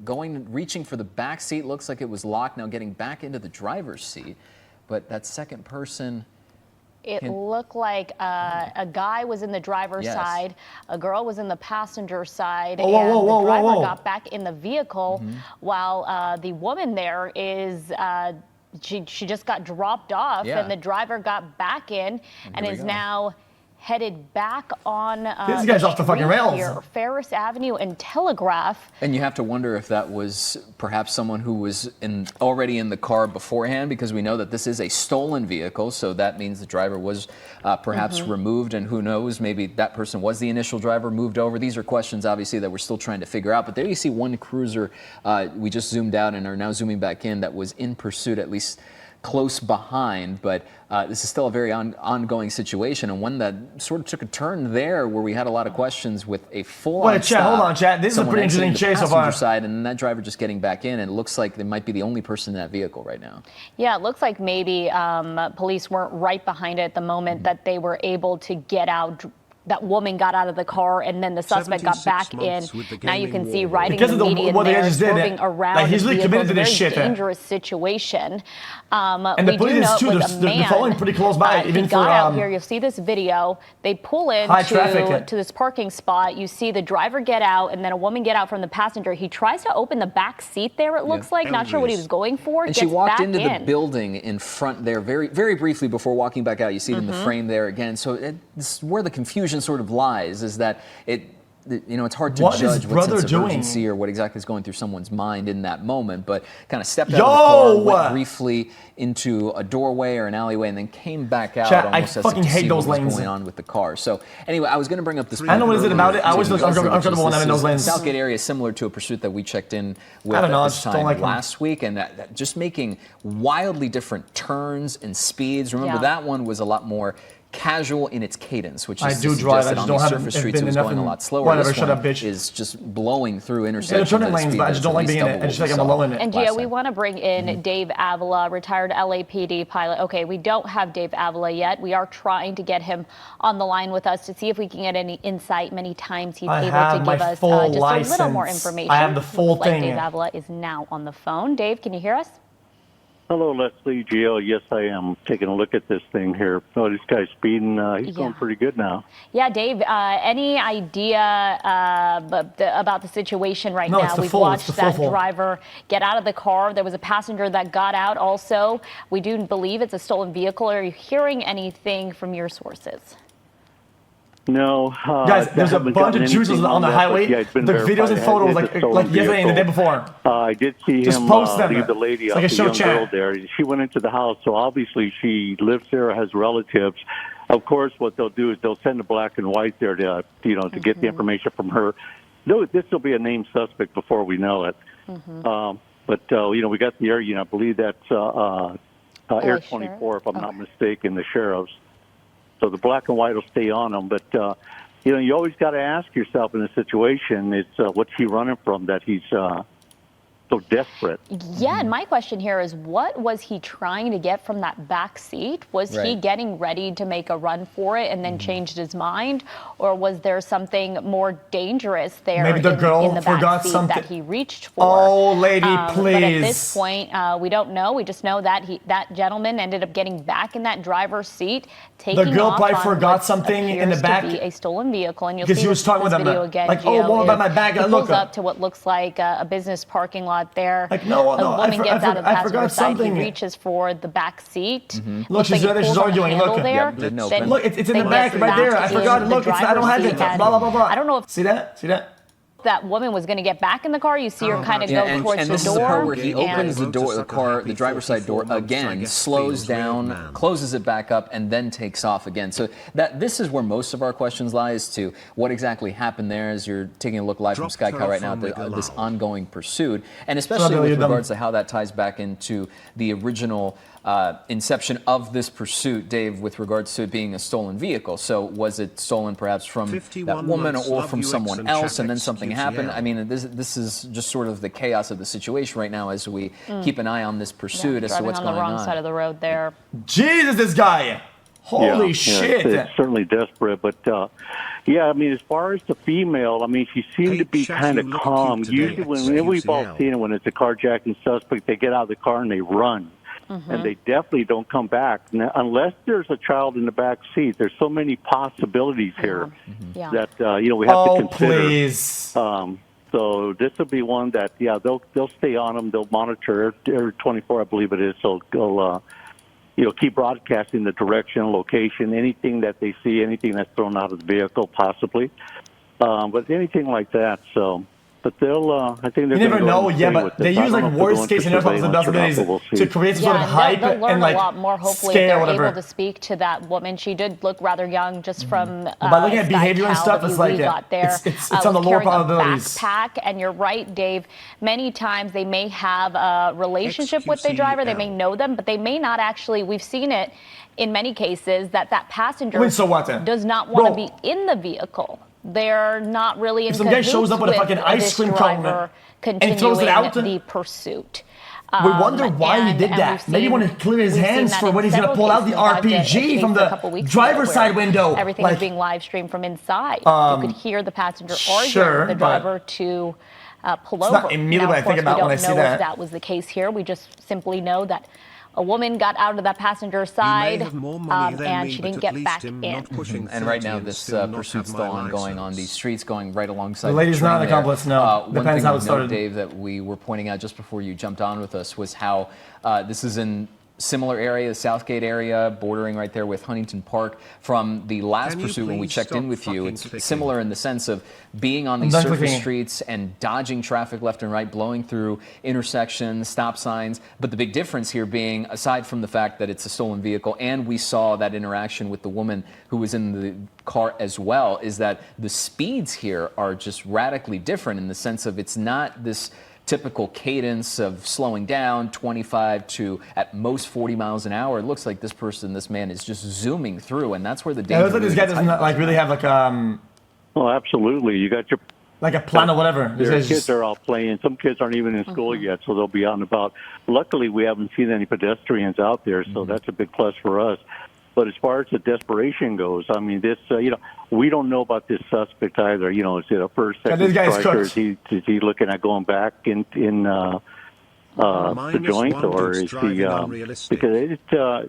reaching for the back seat. Looks like it was locked. Now getting back into the driver's seat, but that second person. It looked like a guy was in the driver's side, a girl was in the passenger side, and the driver got back in the vehicle while the woman there is, she just got dropped off, and the driver got back in and is now headed back on this guy's off the fucking rails here, Ferris Avenue and Telegraph. And you have to wonder if that was perhaps someone who was already in the car beforehand, because we know that this is a stolen vehicle, so that means the driver was perhaps removed, and who knows, maybe that person was the initial driver, moved over. These are questions, obviously, that we're still trying to figure out. But there you see one cruiser, we just zoomed out and are now zooming back in, that was in pursuit, at least close behind, but this is still a very ongoing situation, and one that sort of took a turn there where we had a lot of questions with a full-on stop. Hold on, chat. This is a pretty interesting chase so far. Side, and that driver just getting back in, and it looks like they might be the only person in that vehicle right now. Yeah, it looks like maybe police weren't right behind it at the moment that they were able to get out. That woman got out of the car, and then the suspect got back in. Now you can see riding the median there, swerving around. He's really committed to this shit. Very dangerous situation. And the police too. They're following pretty close by. Even he got out here. You'll see this video. They pull in to this parking spot. You see the driver get out, and then a woman get out from the passenger. He tries to open the back seat there. It looks like not sure what he was going for. And she walked into the building in front there very, very briefly before walking back out. You see it in the frame there again. So this is where the confusion sort of lies, is that it's hard to judge what sense of urgency or what exactly is going through someone's mind in that moment, but kind of stepped out of the car, went briefly into a doorway or an alleyway, and then came back out almost as if to see what was going on with the car. So anyway, I was going to bring up this. I know what is it about it. I always look uncomfortable when I'm in those lanes. The Southgate area is similar to a pursuit that we checked in with at this time last week, and that just making wildly different turns and speeds. Remember, that one was a lot more casual in its cadence, which is suggested on the surface streets. It was going a lot slower. Whatever, this shut one up, bitch. is just blowing through intersections. They're turning lanes, but I just don't like being in it. I just like I'm alone in it. And Gia, we want to bring in Dave Avila, retired LAPD pilot. Okay, we don't have Dave Avila yet. We are trying to get him on the line with us to see if we can get any insight. Many times he's able to give us just a little more information. I have the full thing. Dave Avila is now on the phone. Dave, can you hear us? Hello, Leslie. Gio. Yes, I am taking a look at this thing here. Oh, this guy's speeding. He's going pretty good now. Yeah, Dave, any idea about the situation right now? We've watched that driver get out of the car. There was a passenger that got out also. We do believe it's a stolen vehicle. Are you hearing anything from your sources? No. Guys, there's a bunch of juices on the highway. The videos and photos like yesterday and the day before. I did see him leave the lady up, the young girl there. She went into the house, so obviously she lives there, has relatives. Of course, what they'll do is they'll send a black and white there to get the information from her. No, this will be a named suspect before we know it. But we got the area. I believe that's Air 24, if I'm not mistaken, the sheriff's. So the black and white will stay on them, but you always got to ask yourself in a situation: it's what's he running from that he's so desperate? Yeah, and my question here is, what was he trying to get from that back seat? Was he getting ready to make a run for it and then changed his mind, or was there something more dangerous there? Maybe the girl in the forgot back something that he reached for. Oh, lady, please! But at this point, we don't know. We just know that that gentleman ended up getting back in that driver's seat, taking off. The girl probably forgot something in the back. To be a stolen vehicle, and you'll see he was talking with video again. Like, oh, what about my bag? He pulls up to what looks like a business parking lot there. Like, no, a woman gets out of the passenger side. He reaches for the back seat. Look, she's there. She's arguing. Look, look, it's in the back right there. I forgot. Look, I don't have it. Blah blah blah blah. I don't know if see that. That woman was going to get back in the car. You see her kind of go towards and the this door. is the part where he opens the door, the driver's side door again, slows down, closes it back up, and then takes off again. So this is where most of our questions lie, as to what exactly happened there, as you're taking a look live from SkyCal right now at this ongoing pursuit, and especially with regards to how that ties back into the original inception of this pursuit, Dave, with regards to it being a stolen vehicle. So was it stolen perhaps from that woman or from someone else, and then something happened? I mean, this is just sort of the chaos of the situation right now as we keep an eye on this pursuit as to what's going on. Driving on the wrong side of the road there. Jesus, this guy! Holy shit! It's certainly desperate, but yeah, I mean, as far as the female, I mean, she seemed to be kind of calm. Usually, when we've all seen it, when it's a carjacking suspect, they get out of the car and they run. And they definitely don't come back now, unless there's a child in the back seat. There's so many possibilities here that we have to consider. Please. So this will be one that they'll stay on them. They'll monitor every 24, I believe it is. So they'll keep broadcasting the direction, location, anything that they see, anything that's thrown out of the vehicle, possibly. But anything like that. So. But they'll, I think they're. You never know, but they use like worst case scenarios to create some sort of hype they'll learn and like a lot more. Hopefully, scare if they're whatever. able to speak to that woman. She did look rather young, just from by looking at behavior and stuff. It's like it's on the lower probabilities. Backpack, and you're right, Dave. Many times they may have a relationship with the driver. They may know them, but they may not actually. We've seen it in many cases that passenger does not want to be in the vehicle. They're not really in some guy shows up with a fucking ice cream cone and he throws it out. The pursuit. We wonder why he did that. Maybe he wanted to clear his hands for when he's going to pull out the RPG from the driver's side window. Everything was being live streamed from inside. You could hear the passenger arguing with the driver to pull over. Not immediately what I think about when I see that. We don't know if that was the case here. We just simply know that a woman got out of that passenger side, and she didn't get back in. And right now, this pursuit's still ongoing on these streets, going right alongside. The lady's not an accomplice, no. Depends how it started. Dave, that we were pointing out just before you jumped on with us was how this is in similar area, the Southgate area, bordering right there with Huntington Park. From the last pursuit when we checked in with you, it's similar in the sense of being on these surface streets and dodging traffic left and right, blowing through intersections, stop signs. But the big difference here being, aside from the fact that it's a stolen vehicle, and we saw that interaction with the woman who was in the car as well, is that the speeds here are just radically different in the sense of it's not this typical cadence of slowing down 25 to at most 40 miles an hour. It looks like this man is just zooming through, and that's where the danger. It looks like this guy doesn't like really have like Well, absolutely. You got your like a plan or whatever. Their kids are all playing. Some kids aren't even in school yet, so they'll be out and about. Luckily, we haven't seen any pedestrians out there, so that's a big plus for us. But as far as the desperation goes, I mean, this, we don't know about this suspect either. Is it a first, second strike, or is he looking at going back in the joint, or is he, because it's a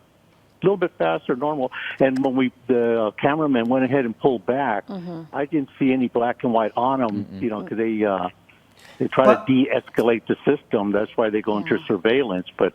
little bit faster than normal. And when the cameraman went ahead and pulled back, I didn't see any black and white on him, because they try to de-escalate the system. That's why they go into surveillance. But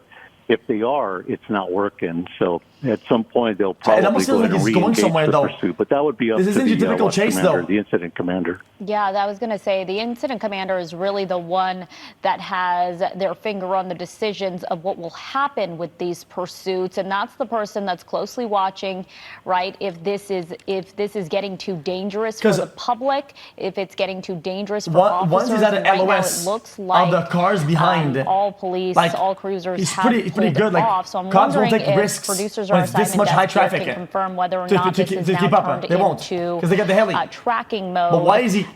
if they are, it's not working. So at some point they'll probably go and re-engage the pursuit. But that would be up to the incident commander. Yeah, I was going to say the incident commander is really the one that has their finger on the decisions of what will happen with these pursuits, and that's the person that's closely watching, right? If this is getting too dangerous for the public, if it's getting too dangerous for officers. Once he's at an LOS it looks like of the cars behind, all police, all cruisers have pretty good. Like off. So I'm cops won't wondering take if risks producers when are it's this much high traffic can confirm whether or not this is to now keep up. turned They won't into because they got the heli tracking mode. But why is he?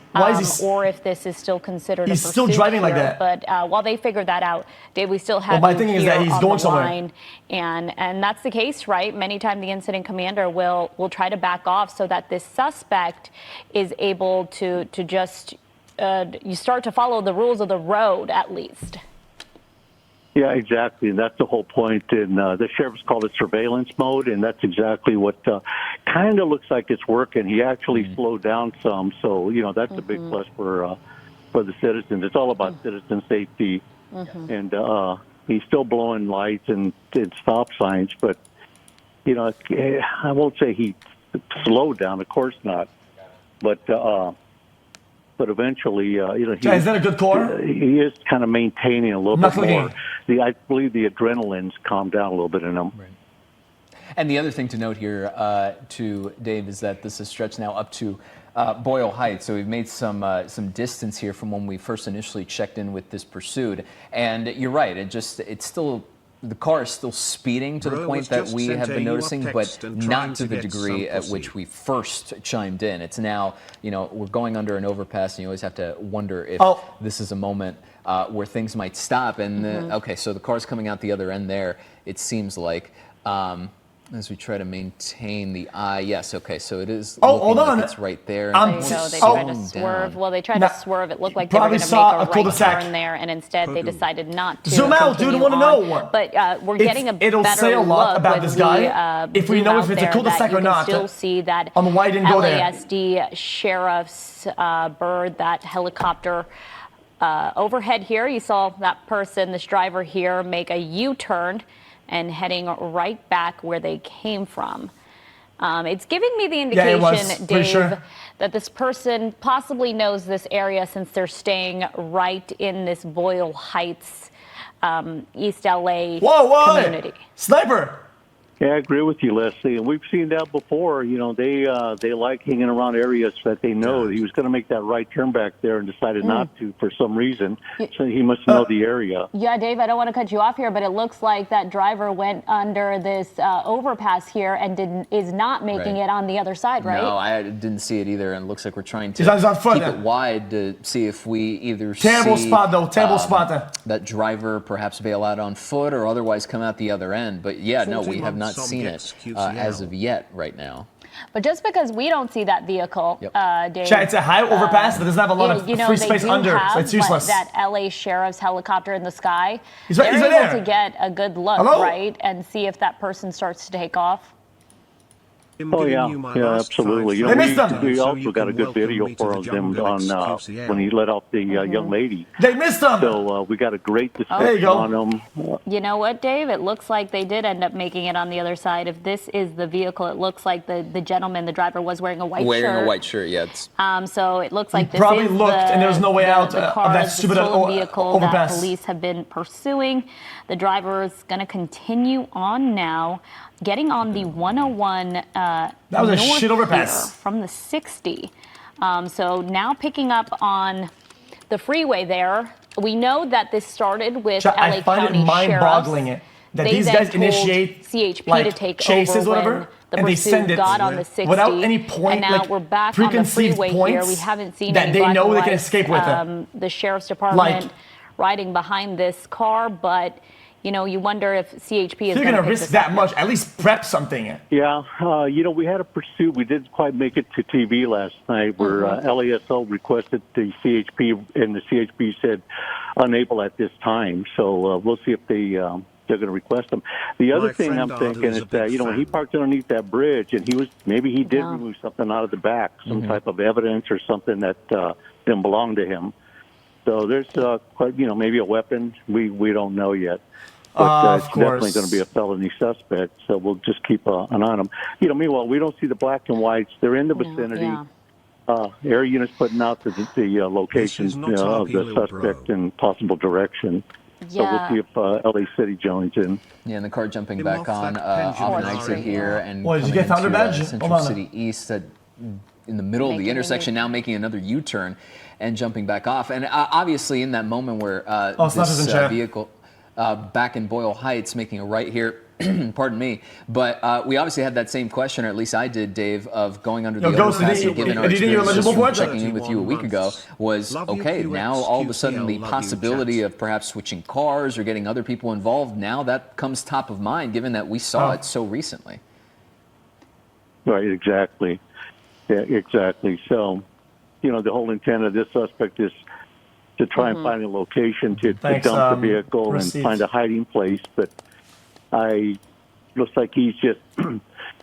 Or if this is still considered he's a still driving here. Like that. But while they figure that out, Dave, we still have my thinking is that he's going somewhere. And that's the case, right? Many times the incident commander will try to back off so that this suspect is able to just you start to follow the rules of the road at least. Yeah, exactly. And that's the whole point. And the sheriff's called it surveillance mode, and that's exactly what kind of looks like it's working. He actually slowed down some, so, that's a big plus for the citizens. It's all about citizen safety. And he's still blowing lights and stop signs, but, I won't say he slowed down, of course not. But eventually, is that a good core? He is kind of maintaining a little bit more. I believe the adrenaline's calmed down a little bit in him. Right. And the other thing to note here, to Dave, is that this is stretched now up to Boyle Heights. So we've made some distance here from when we first initially checked in with this pursuit. And you're right. The car is still speeding to the point that we have been noticing, but not to the degree at which we first chimed in. It's now, we're going under an overpass, and you always have to wonder if this is a moment where things might stop. And okay, so the car's coming out the other end there, it seems like. As we try to maintain the eye, yes, okay, so it is. Oh, hold on, it's right there. They tried to swerve. Well, they tried to swerve. It looked like they were going to make a right turn there, and instead they decided not to. Zoom out, dude. I want to know. But we're getting a better look. It'll say a lot about this guy if we know if it's a cul-de-sac or not. You can still see that on why I didn't go there. LASD sheriff's bird, that helicopter. Overhead here, you saw that person, this driver here, make a U-turn and heading right back where they came from. It's giving me the indication, Dave, that this person possibly knows this area since they're staying right in this Boyle Heights, East LA community. Sniper! Yeah, I agree with you, Leslie. And we've seen that before. You know, they like hanging around areas that they know. He was going to make that right turn back there and decided not to for some reason. So he must know the area. Yeah, Dave, I don't want to cut you off here, but it looks like that driver went under this overpass here and is not making it on the other side, right? No, I didn't see it either. And it looks like we're trying to keep it wide to see if we either terrible see spot though, terrible spot there. That driver perhaps bail out on foot or otherwise come out the other end. But yeah, no, we have not seen it as of yet right now. But just because we don't see that vehicle, Dave, it's a high overpass that doesn't have a lot of free space under, so it's useless. That LA sheriff's helicopter in the sky, he's they're able there to get a good look, right, and see if that person starts to take off. Oh, yeah, absolutely. You know, we also got a good video for them on when he let off the young lady. They missed him! So we got a great discussion on them. You know what, Dave? It looks like they did end up making it on the other side. If this is the vehicle, it looks like the gentleman, the driver, was wearing a white shirt. Wearing a white shirt, yeah. So it looks like this probably is looked and there was no way out the car, of that stupid vehicle overpass. that police have been pursuing. The driver is going to continue on now, getting on the 101 that was a shit overpass from the 60. So now picking up on the freeway there. We know that this started with LA I find County it mind-boggling it that these guys initiate CHP to take chases, over whatever, the and they send it got on the 60, without any point, and now we're back on the freeway here. We haven't seen that any they know they can escape with it. The sheriff's department riding behind this car, but you know, you wonder if CHP is going to risk that much. At least prep something. Yeah, you know, we had a pursuit. We didn't quite make it to TV last night where LASO requested the CHP, and the CHP said unable at this time. So we'll see if they're going to request them. The other thing I'm thinking is that, you know, when he parked underneath that bridge and maybe he did remove something out of the back, some type of evidence or something that didn't belong to him. So there's quite, you know, maybe a weapon. We don't know yet. But it's definitely going to be a felony suspect, so we'll just keep an eye on them. You know, meanwhile, we don't see the black and whites. They're in the vicinity. Air units putting out the locations of the suspect and possible direction. So we'll see if LA City joins in. Yeah, and the car jumping back on off an exit here and did you get Founder Badge? Central City East in the middle of the intersection, now making another U-turn and jumping back off. And obviously in that moment where this vehicle... back in Boyle Heights, making a right here, pardon me, but we obviously had that same question, or at least I did, Dave, of going under the overpass, given our experience from checking in with you a week ago, was, okay, now all of a sudden the possibility of perhaps switching cars or getting other people involved, now that comes top of mind, given that we saw it so recently. Right, exactly. Yeah, exactly. So, you know, the whole intent of this suspect is to try and find a location to dump the vehicle and find a hiding place. But looks like he's just,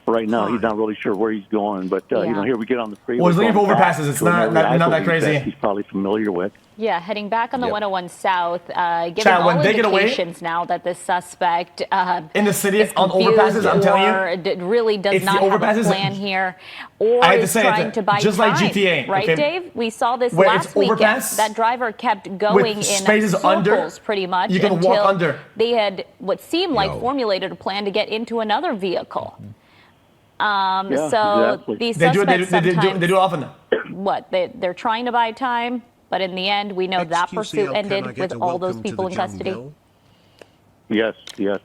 right now, he's not really sure where he's going. But, you know, here we get on the freeway. Well, he's looking for overpasses. It's not that crazy. He's probably familiar with. Yeah, heading back on the 101 South, given all indications now that the suspect in the city on overpasses, I'm telling you, really does not have a plan here, or is trying to buy just time, like GTA, right, Dave? We saw this last weekend. That driver kept going in circles pretty much until they had what seemed like formulated a plan to get into another vehicle. These suspects sometimes they do often. What they're trying to buy time. But in the end, we know that pursuit ended with all those people in custody. Yes,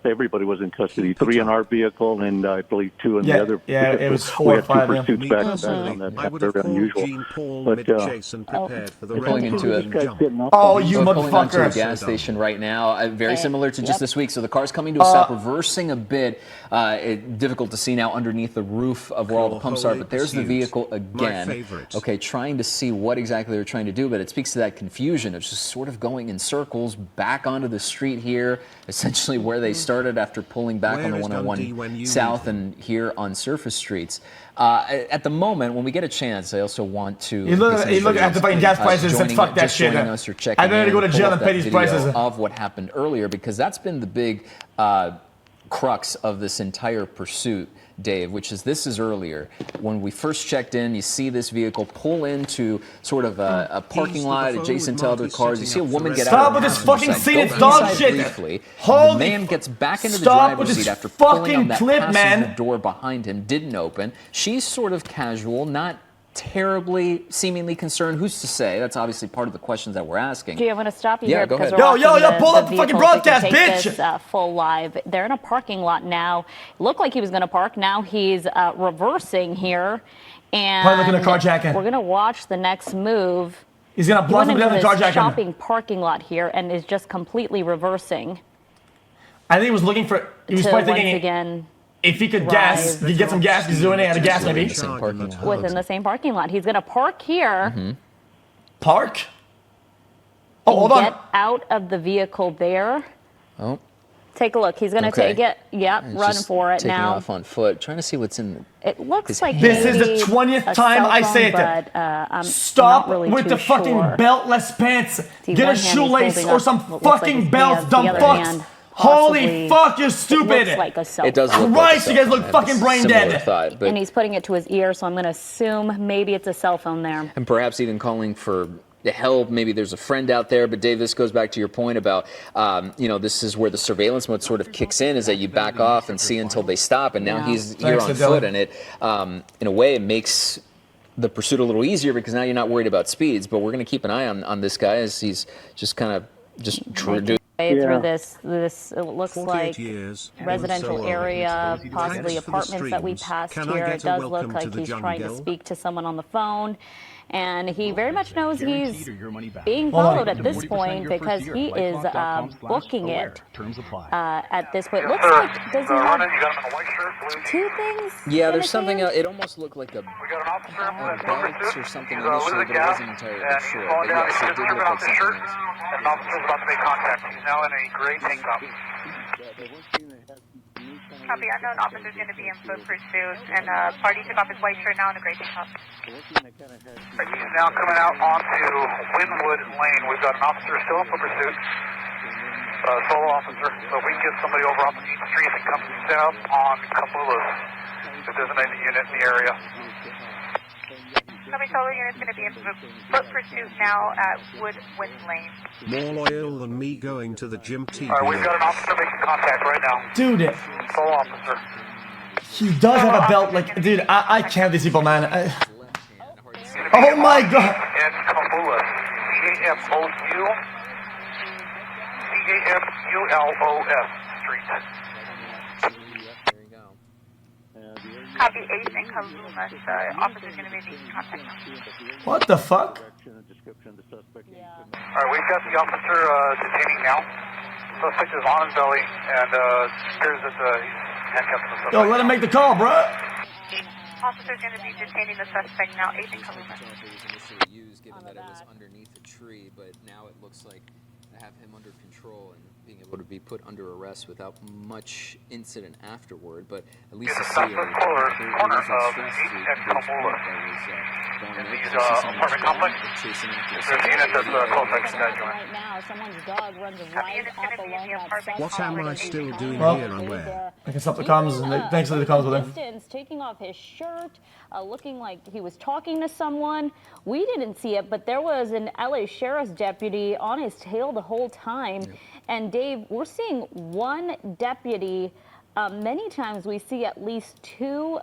everybody was in custody. 3 in our vehicle, and I believe 2 in the other. Yeah, vehicle. it was 4 or 5. We had 2 pursuits back to back on that. I would have very called unusual. Gene Paul But, mid-chase and prepared for the pulling into a jump. Oh, you pulling onto a motherfucker. gas station right now, very similar to just this week. So the car's coming to a stop, reversing a bit. Difficult to see now underneath the roof of where all the pumps are, but there's the vehicle again. Okay, trying to see what exactly they're trying to do, but it speaks to that confusion of just sort of going in circles back onto the street here, essentially where they started after pulling back on the 101 South and here on surface streets. At the moment, when we get a chance, I also want to. You look at the fucking gas prices and said, fuck that shit. I'm going to go to jail and pay these prices. Of what happened earlier, because that's been the big crux of this entire pursuit, Dave, which is this is earlier. When we first checked in, you see this vehicle pull into sort of a parking lot adjacent to other cars. You see a woman get out. Stop with this fucking scene, it's dog shit. Briefly. The man gets back into the driver's seat after pulling on that passenger door behind him. Didn't open. She's sort of casual, not terribly seemingly concerned. Who's to say? That's obviously part of the questions that we're asking. Gee, I'm going to stop you here because ahead. we're pull up the fucking broadcast, bitch! This, full live. They're in a parking lot now. Looked like he was going to park. Now he's reversing here. And probably looking at carjacking. We're going to watch the next move. He's going to blast him down the carjacking. Shopping parking lot here and is just completely reversing. I think he was looking for. He was probably thinking again. If he could gas, he'd get some gas. He's doing it at a gas, maybe. Within the same parking lot. He's going to park here. Park? Oh, hold on. Get out of the vehicle there. Oh. Take a look. He's going to take it. Yep, running for it now. Taking off on foot, trying to see what's in. It looks like this is the 20th time I say it. But, stop really with the fucking beltless pants. Get a shoelace or some fucking belt, dumb fucks. Holy fuck, you're stupid! Like it does look Christ, you guys look fucking brain dead. Thought, and he's putting it to his ear, so I'm going to assume maybe it's a cell phone there. And perhaps even calling for help. Maybe there's a friend out there. But Dave, this goes back to your point about, this is where the surveillance mode sort of kicks in, is that you back off and see until they stop. And now he's here on foot, and it, in a way, it makes the pursuit a little easier because now you're not worried about speeds. But we're going to keep an eye on this guy as he's just kind of through this it looks like residential area, possibly apartments that we passed here. It does look like he's trying to speak to someone on the phone, and he very much knows he's being followed at this point because he is booking it at this point. Looks like, does he have 2 things? Yeah, there's something else. It almost looked like a belt or something initially, but it wasn't entirely sure. But yes, it did look like something else. An officer is about to make contact. He's now in a gray tank top. Copy. Unknown officer is going to be in foot pursuit, and party took off his white shirt now in a gray tank top. He's now coming out onto Wynwood Lane. We've got an officer still in foot pursuit. Solo officer. So if we can get somebody over off the East Street and come south on Camulas, the designated unit in the area. Copy. Solo unit is going to be in foot pursuit now at Woodwind Lane. More loyal than me going to the gym TV. All right, we've got an officer making contact right now. Dude. Solo officer. He does have a belt. Like, dude, I can't these people, man. Oh my god. And Camulas. CAMOU. CAMULOS Street. Copy. Ace and Kalumas. Officer's going to be making contact. What the fuck? All right, we've got the officer detaining now. Suspect is on his belly and appears that he's handcuffed to the suspect. Yo, let him make the call, bro. Officer's going to be detaining the suspect now. Ace and Kalumas. Initially used, given that it was underneath a tree, but now it looks like I have him under control and being able to be put under arrest without much incident afterward. But at least the corner of 8th and Kamula. In these apartment complex, there's a unit that's close by that right now, someone's dog runs right up along that side. What am I still doing here and where? I can stop the comms, and thanks for the comms with him. Taking off his shirt, looking like he was talking to someone. We didn't see it, but there was an LA sheriff's deputy on his tail the whole time. Yeah. And Dave, we're seeing one deputy. Many times we see at least 2.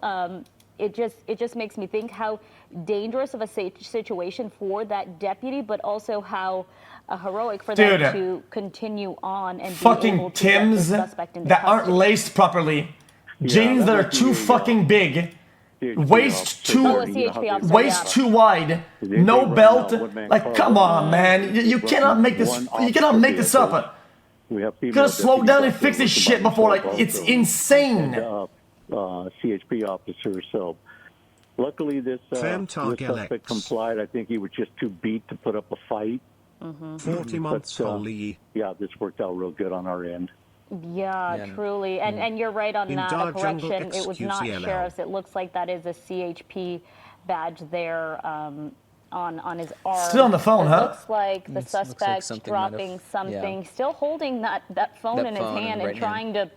It just makes me think how dangerous of a situation for that deputy, but also how heroic for them to continue on and fucking be able to Tims get the suspect into that aren't custody. laced properly, jeans that are too fucking big, waist too wide, no belt. Like, come on, man! You cannot make this. You cannot make this up. You gotta slow down and fix this shit before, like, it's insane. CHP officer. So, luckily, this suspect complied. I think he was just too beat to put up a fight. 40 months, holy. Yeah, this worked out real good on our end. Yeah, truly. And you're right on that. A correction. It was not sheriff's. It looks like that is a CHP badge there on his arm. Still on the phone, huh? Looks like the suspect dropping something, still holding that phone in his hand and trying to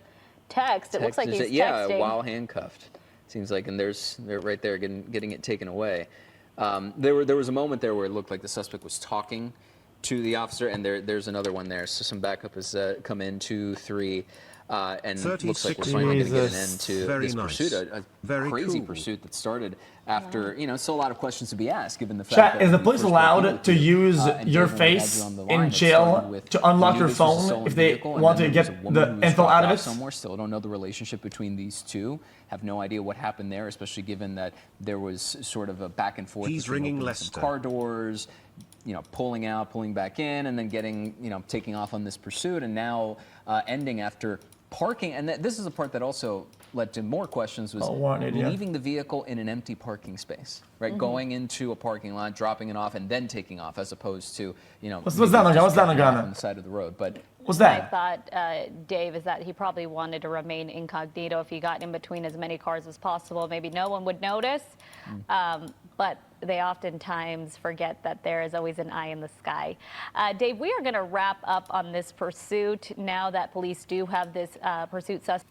text. It looks like he's texting. While handcuffed. Seems like, and they're right there getting it taken away. There was a moment there where it looked like the suspect was talking to the officer, and there's another one there. So some backup has come in, 2, 3, and looks like we're finally going to get an end to this pursuit. A crazy pursuit that started after, still a lot of questions to be asked, given the fact that... Is the police allowed to use your face in jail to unlock your phone if they want to get the info out of it? Somewhere, still don't know the relationship between these two. Have no idea what happened there, especially given that there was sort of a back and forth. He's ringing Lester. Car doors, pulling out, pulling back in, and then taking off on this pursuit, and now ending after parking. And this is a part that also led to more questions, was leaving the vehicle in an empty parking space, right? Going into a parking lot, dropping it off, and then taking off, as opposed to, what's that on the side of the road. But what's that? I thought, Dave, is that he probably wanted to remain incognito. If he got in between as many cars as possible, maybe no one would notice. But they oftentimes forget that there is always an eye in the sky. Dave, we are going to wrap up on this pursuit now that police do have this pursuit suspect.